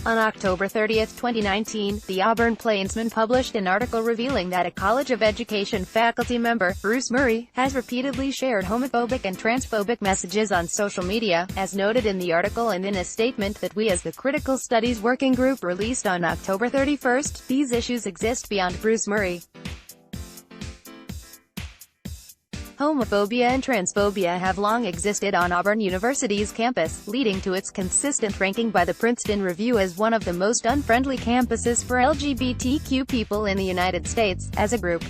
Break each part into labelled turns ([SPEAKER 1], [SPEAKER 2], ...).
[SPEAKER 1] On October 30, 2019, the Auburn Plainsman published an article revealing that a College of Education faculty member, Bruce Murray, has repeatedly shared homophobic and transphobic messages on social media. As noted in the article and in a statement that we as the Critical Studies Working Group released on October 31, these issues exist beyond Bruce Murray. Homophobia and transphobia have long existed on Auburn University's campus, leading to its consistent ranking by the Princeton Review as one of the most unfriendly campuses for LGBTQ people in the United States. As a group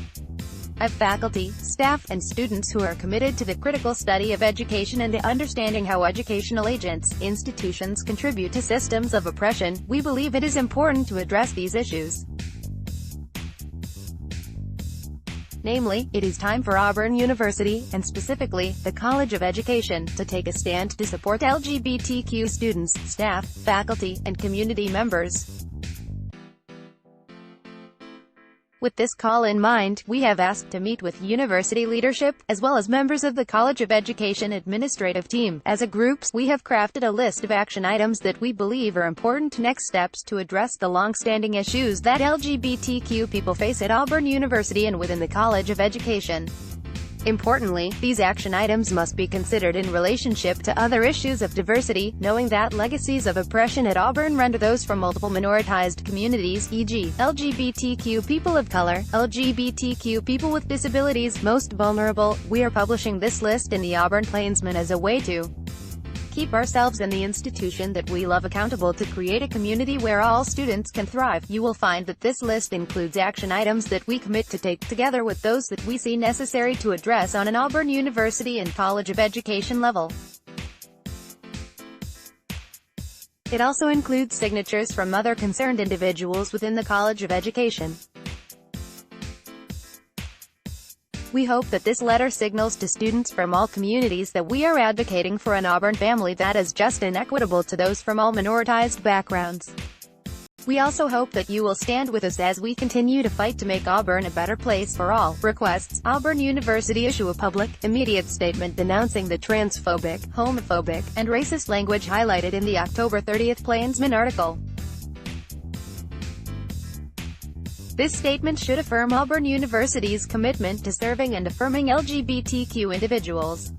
[SPEAKER 1] of faculty, staff, and students who are committed to the critical study of education and to understanding how educational agents, institutions contribute to systems of oppression, we believe it is important to address these issues. Namely, it is time for Auburn University, and specifically, the College of Education, to take a stand to support LGBTQ students, staff, faculty, and community members. With this call in mind, we have asked to meet with university leadership, as well as members of the College of Education administrative team. As a group, we have crafted a list of action items that we believe are important next steps to address the long-standing issues that LGBTQ people face at Auburn University and within the College of Education. Importantly, these action items must be considered in relationship to other issues of diversity, knowing that legacies of oppression at Auburn render those from multiple minoritized communities, e.g., LGBTQ people of color, LGBTQ people with disabilities, most vulnerable. We are publishing this list in the Auburn Plainsman as a way to keep ourselves and the institution that we love accountable to create a community where all students can thrive. You will find that this list includes action items that we commit to take together with those that we see necessary to address on an Auburn University and College of Education level. It also includes signatures from other concerned individuals within the College of Education. We hope that this letter signals to students from all communities that we are advocating for an Auburn family that is just and equitable to those from all minoritized backgrounds. We also hope that you will stand with us as we continue to fight to make Auburn a better place for all. Requests: Auburn University issue a public, immediate statement denouncing the transphobic, homophobic, and racist language highlighted in the October 30 Plainsman article. This statement should affirm Auburn University's commitment to serving and affirming LGBTQ individuals.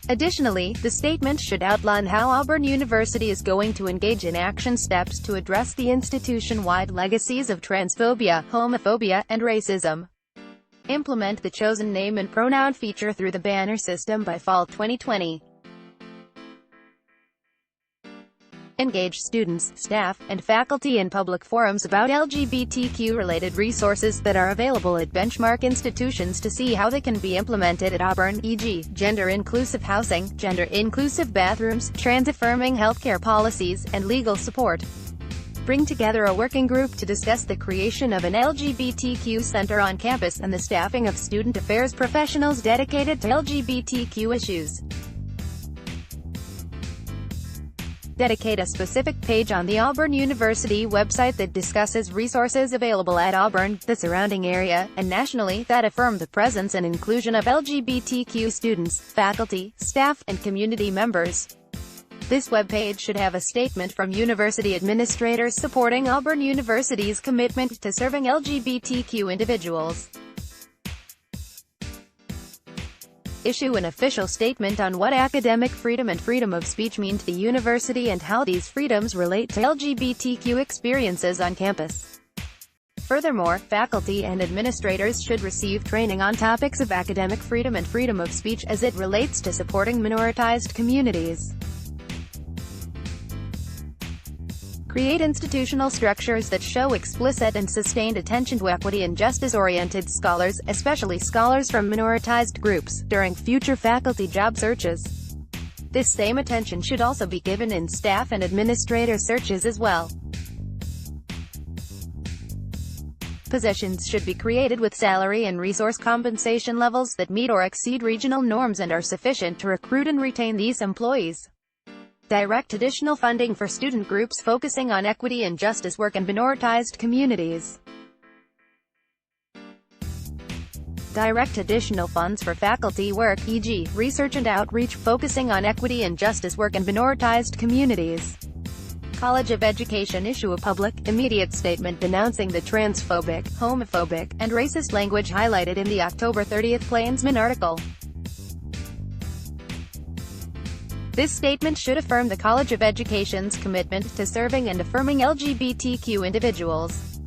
[SPEAKER 1] Additionally, the statement should outline how Auburn University is going to engage in action steps to address the institution-wide legacies of transphobia, homophobia, and racism. Implement the chosen name and pronoun feature through the banner system by fall 2020. Engage students, staff, and faculty in public forums about LGBTQ-related resources that are available at benchmark institutions to see how they can be implemented at Auburn, e.g., gender-inclusive housing, gender-inclusive bathrooms, trans-affirming healthcare policies, and legal support. Bring together a working group to discuss the creation of an LGBTQ center on campus and the staffing of student affairs professionals dedicated to LGBTQ issues. Dedicate a specific page on the Auburn University website that discusses resources available at Auburn, the surrounding area, and nationally, that affirm the presence and inclusion of LGBTQ students, faculty, staff, and community members. This webpage should have a statement from university administrators supporting Auburn University's commitment to serving LGBTQ individuals. Issue an official statement on what academic freedom and freedom of speech mean to the university and how these freedoms relate to LGBTQ experiences on campus. Furthermore, faculty and administrators should receive training on topics of academic freedom and freedom of speech as it relates to supporting minoritized communities. Create institutional structures that show explicit and sustained attention to equity and justice-oriented scholars, especially scholars from minoritized groups, during future faculty job searches. This same attention should also be given in staff and administrator searches as well. Positions should be created with salary and resource compensation levels that meet or exceed regional norms and are sufficient to recruit and retain these employees. Direct additional funding for student groups focusing on equity and justice work in minoritized communities. Direct additional funds for faculty work, e.g., research and outreach focusing on equity and justice work in minoritized communities. College of Education issue a public, immediate statement denouncing the transphobic, homophobic, and racist language highlighted in the October 30 Plainsman article. This statement should affirm the College of Education's commitment to serving and affirming LGBTQ individuals.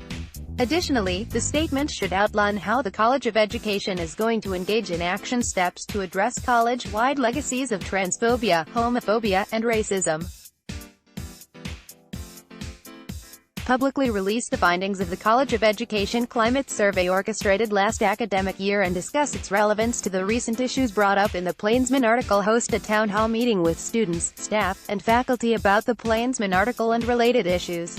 [SPEAKER 1] Additionally, the statement should outline how the College of Education is going to engage in action steps to address college-wide legacies of transphobia, homophobia, and racism. Publicly release the findings of the College of Education Climate Survey orchestrated last academic year and discuss its relevance to the recent issues brought up in the Plainsman article. Host a town hall meeting with students, staff, and faculty about the Plainsman article and related issues.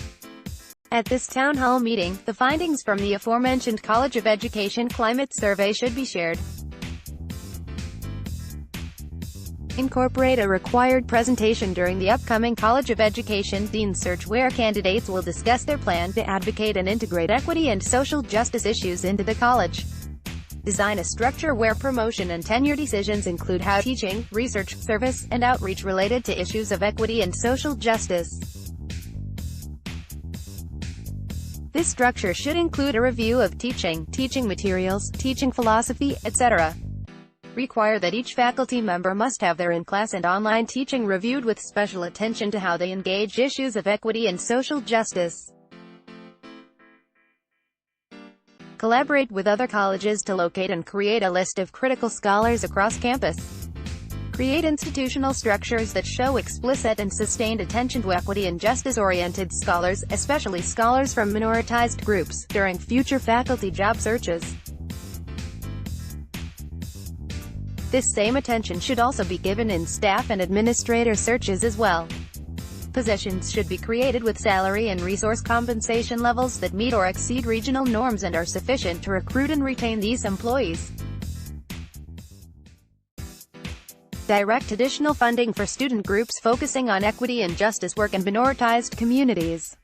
[SPEAKER 1] At this town hall meeting, the findings from the aforementioned College of Education Climate Survey should be shared. Incorporate a required presentation during the upcoming College of Education Dean Search where candidates will discuss their plan to advocate and integrate equity and social justice issues into the college. Design a structure where promotion and tenure decisions include how teaching, research, service, and outreach related to issues of equity and social justice. This structure should include a review of teaching materials, teaching philosophy, etc. Require that each faculty member must have their in-class and online teaching reviewed with special attention to how they engage issues of equity and social justice. Collaborate with other colleges to locate and create a list of critical scholars across campus. Create institutional structures that show explicit and sustained attention to equity and justice-oriented scholars, especially scholars from minoritized groups, during future faculty job searches. This same attention should also be given in staff and administrator searches as well. Positions should be created with salary and resource compensation levels that meet or exceed regional norms and are sufficient to recruit and retain these employees. Direct additional funding for student groups focusing on equity and justice work in minoritized communities.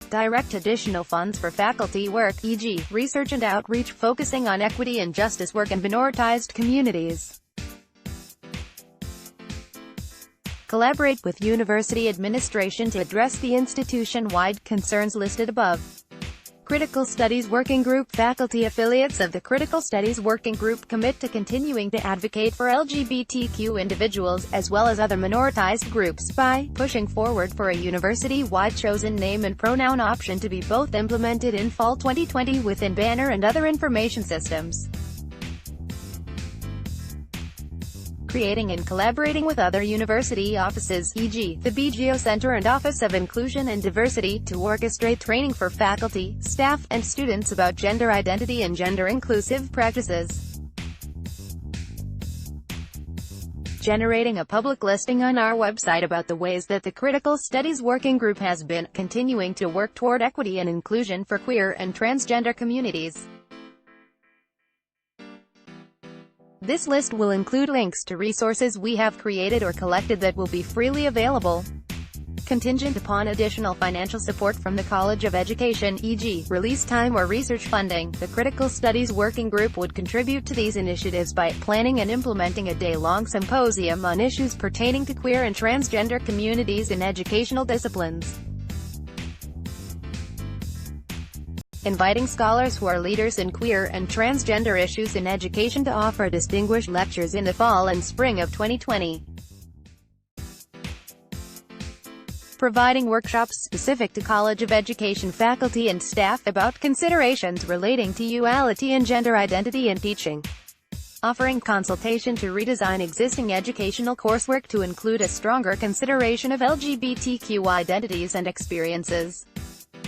[SPEAKER 1] Direct additional funds for faculty work, e.g., research and outreach focusing on equity and justice work in minoritized communities. Collaborate with university administration to address the institution-wide concerns listed above. Critical Studies Working Group faculty affiliates of the Critical Studies Working Group commit to continuing to advocate for LGBTQ individuals, as well as other minoritized groups, by pushing forward for a university-wide chosen name and pronoun option to be both implemented in fall 2020 within banner and other information systems. Creating and collaborating with other university offices, e.g., the BGO Center and Office of Inclusion and Diversity, to orchestrate training for faculty, staff, and students about gender identity and gender-inclusive practices. Generating a public listing on our website about the ways that the Critical Studies Working Group has been continuing to work toward equity and inclusion for queer and transgender communities. This list will include links to resources we have created or collected that will be freely available. Contingent upon additional financial support from the College of Education, e.g., release time or research funding, the Critical Studies Working Group would contribute to these initiatives by planning and implementing a day-long symposium on issues pertaining to queer and transgender communities in educational disciplines. Inviting scholars who are leaders in queer and transgender issues in education to offer distinguished lectures in the fall and spring of 2020. Providing workshops specific to College of Education faculty and staff about considerations relating to duality and gender identity in teaching. Offering consultation to redesign existing educational coursework to include a stronger consideration of LGBTQ identities and experiences.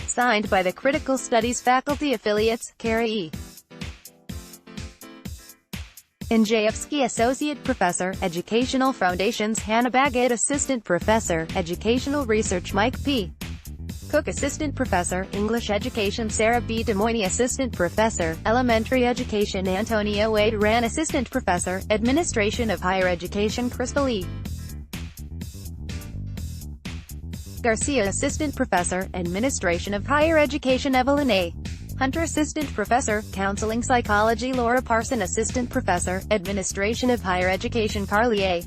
[SPEAKER 1] Signed by the Critical Studies faculty affiliates, Kara E. Njayevsky, Associate Professor, Educational Foundations, Hannah Baggett, Assistant Professor, Educational Research, Mike P. Cook, Assistant Professor, English Education, Sarah B. DeMoyne, Assistant Professor, Elementary Education, Antonia Wade Ran, Assistant Professor, Administration of Higher Education, Crystal E. Garcia, Assistant Professor, Administration of Higher Education, Evelyn A. Hunter Assistant Professor, Counseling Psychology Laura Parson Assistant Professor, Administration of Higher Education Carly A.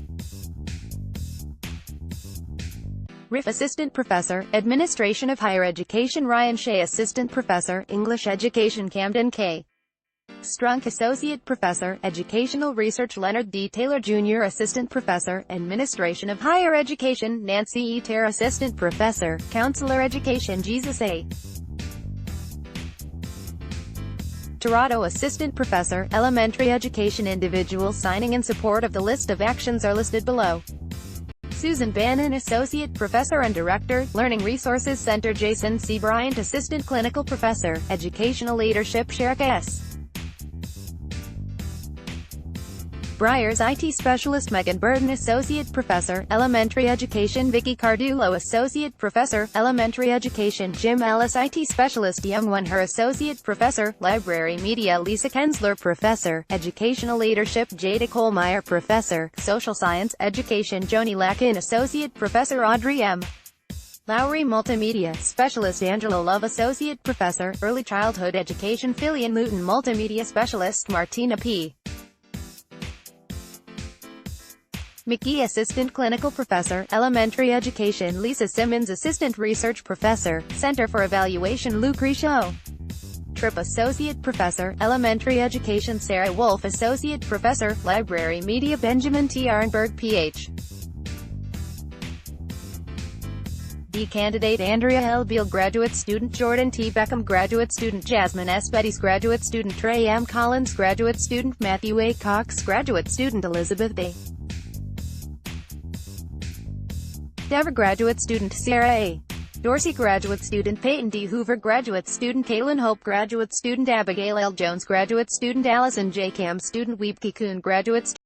[SPEAKER 1] Riff Assistant Professor, Administration of Higher Education Ryan Shea Assistant Professor, English Education Camden K. Strunk Associate Professor, Educational Research Leonard D. Taylor Jr. Assistant Professor, Administration of Higher Education Nancy E. Terra Assistant Professor, Counselor Education Jesus A. Tirado Assistant Professor, Elementary Education. Individuals signing in support of the list of actions are listed below. Susan Bannon Associate Professor and Director, Learning Resources Center. Jason C. Bryant Assistant Clinical Professor, Educational Leadership. Sherika S. Briers IT Specialist. Megan Burton Associate Professor, Elementary Education. Vicky Cardulo Associate Professor, Elementary Education. Jim Ellis IT Specialist. Young One Her Associate Professor, Library Media. Lisa Kensler Professor, Educational Leadership. Jada Kohlmeyer Professor, Social Science Education. Joni Lakin Associate Professor. Audrey M. Lowry Multimedia Specialist. Angela Love Associate Professor, Early Childhood Education. Phillian Luton Multimedia Specialist. Martina P. McGee Assistant Clinical Professor, Elementary Education. Lisa Simmons Assistant Research Professor, Center for Evaluation. Lucretia Tripp Associate Professor, Elementary Education. Sarah Wolf Associate Professor, Library Media. Benjamin T. Arenberg Ph. D. Candidate. Andrea L. Beal Graduate Student. Jordan T. Beckham Graduate Student. Jasmine S. Betty's Graduate Student. Trey M. Collins Graduate Student. Matthew A. Cox Graduate Student. Elizabeth A. Dever Graduate Student. Sarah A. Dorsey Graduate Student. Peyton D. Hoover Graduate Student. Caitlin Hope Graduate Student. Abigail L. Jones Graduate Student. Allison J. Cam Student. Weebke Kuhn Graduate Student.